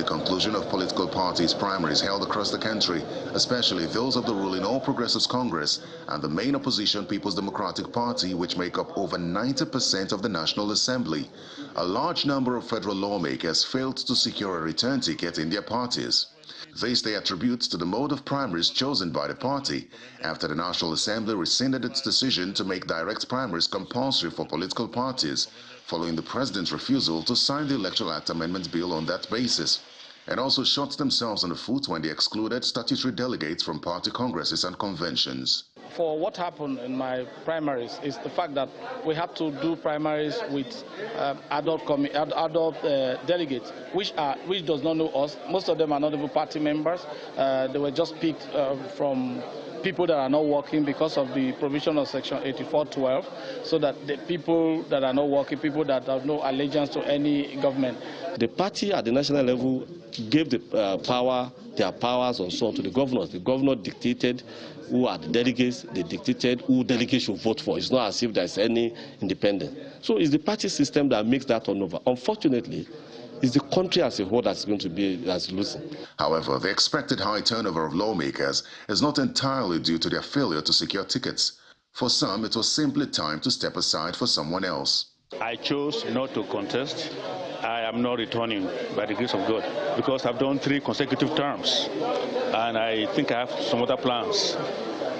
the conclusion of political parties' primaries held across the country, especially those of the ruling All Progressives Congress and the main opposition People's Democratic Party, which make up over 90% of the National Assembly, a large number of federal lawmakers failed to secure a return ticket in their parties. This they attribute to the mode of primaries chosen by the party after the National Assembly rescinded its decision to make direct primaries compulsory for political parties, following the president's refusal to sign the Electoral Act Amendment Bill on that basis, and also shot themselves on the foot when they excluded statutory delegates from party congresses and conventions. For what happened in my primaries is the fact that we have to do primaries with adult delegates, which does not know us. Most of them are not even party members. They were just picked from people that are not working because of the provision of Section 8412, so that the people that are not working, people that have no allegiance to any government. The party at the national level gave their powers and so on to the governors. The governor dictated who are the delegates, they dictated who delegates should vote for. It's not as if there's any independence. So it's the party system that makes that turnover. Unfortunately, it's the country as a whole that's going to be losing. However, the expected high turnover of lawmakers is not entirely due to their failure to secure tickets. For some, it was simply time to step aside for someone else. I chose not to contest. I am not returning by the grace of God because I've done 3 consecutive terms and I think I have some other plans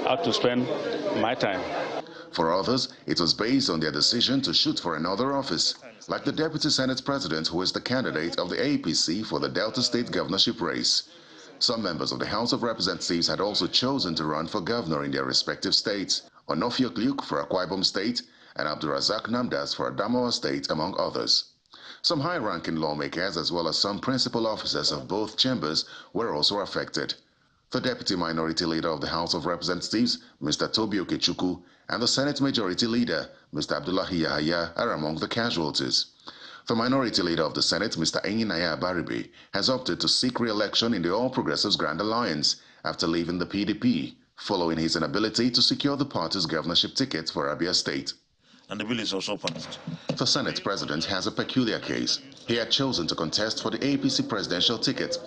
how to spend my time. For others, it was based on their decision to shoot for another office, like the Deputy Senate President, who is the candidate of the APC for the Delta State governorship race. Some members of the House of Representatives had also chosen to run for governor in their respective states, Onofiok Luke for Akwa Ibom State and Abdurazak Namdas for Adamawa State, among others. Some high-ranking lawmakers, as well as some principal officers of both chambers, were also affected. The Deputy Minority Leader of the House of Representatives, Mr. Tobi Okechukwu, and the Senate Majority Leader, Mr. Abdullahi Yahaya, are among the casualties. The Minority Leader of the Senate, Mr. Enyinaya Baribe, has opted to seek re-election in the All Progressives Grand Alliance after leaving the PDP, following his inability to secure the party's governorship ticket for Abia State. And the bill is also passed. The Senate President has a peculiar case. He had chosen to contest for the APC presidential ticket.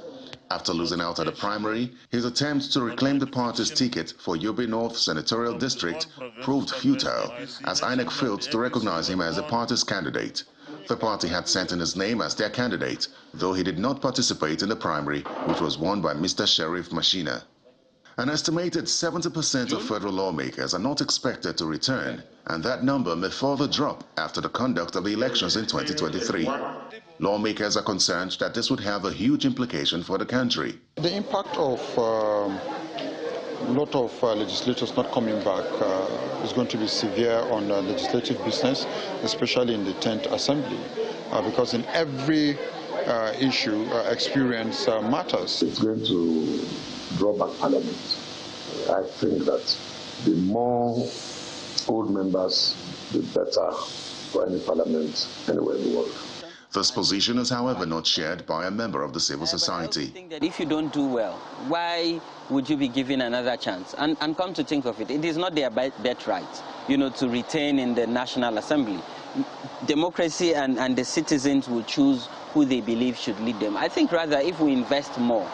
After losing out at the primary, his attempt to reclaim the party's ticket for Yobe North Senatorial District proved futile, as INEC failed to recognize him as the party's candidate. The party had sent in his name as their candidate, though he did not participate in the primary, which was won by Mr. Sheriff Mashina. An estimated 70% of federal lawmakers are not expected to return, and that number may further drop after the conduct of the elections in 2023. Lawmakers are concerned that this would have a huge implication for the country. The impact of a lot of legislators not coming back is going to be severe on legislative business, especially in the 10th Assembly, because in every issue, experience matters. It's going to draw back Parliament. I think that the more old members, the better for any Parliament anywhere in the world. This position is, however, not shared by a member of the civil society. I think that if you don't do well, why would you be given another chance? And come to think of it, it is not their birthright, to retain in the National Assembly. Democracy and the citizens will choose who they believe should lead them. I think rather if we invest more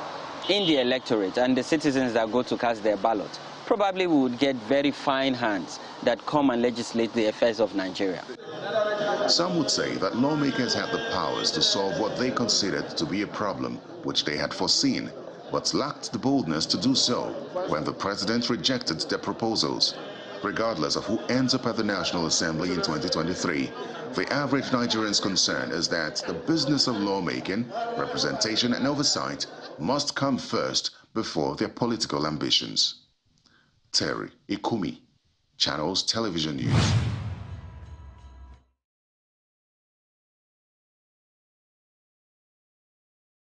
in the electorate and the citizens that go to cast their ballot, probably we would get very fine hands that come and legislate the affairs of Nigeria. Some would say that lawmakers had the powers to solve what they considered to be a problem, which they had foreseen, but lacked the boldness to do so when the president rejected their proposals. Regardless of who ends up at the National Assembly in 2023, the average Nigerian's concern is that the business of lawmaking, representation and oversight must come first before their political ambitions. Terry Ikumi, Channels Television News.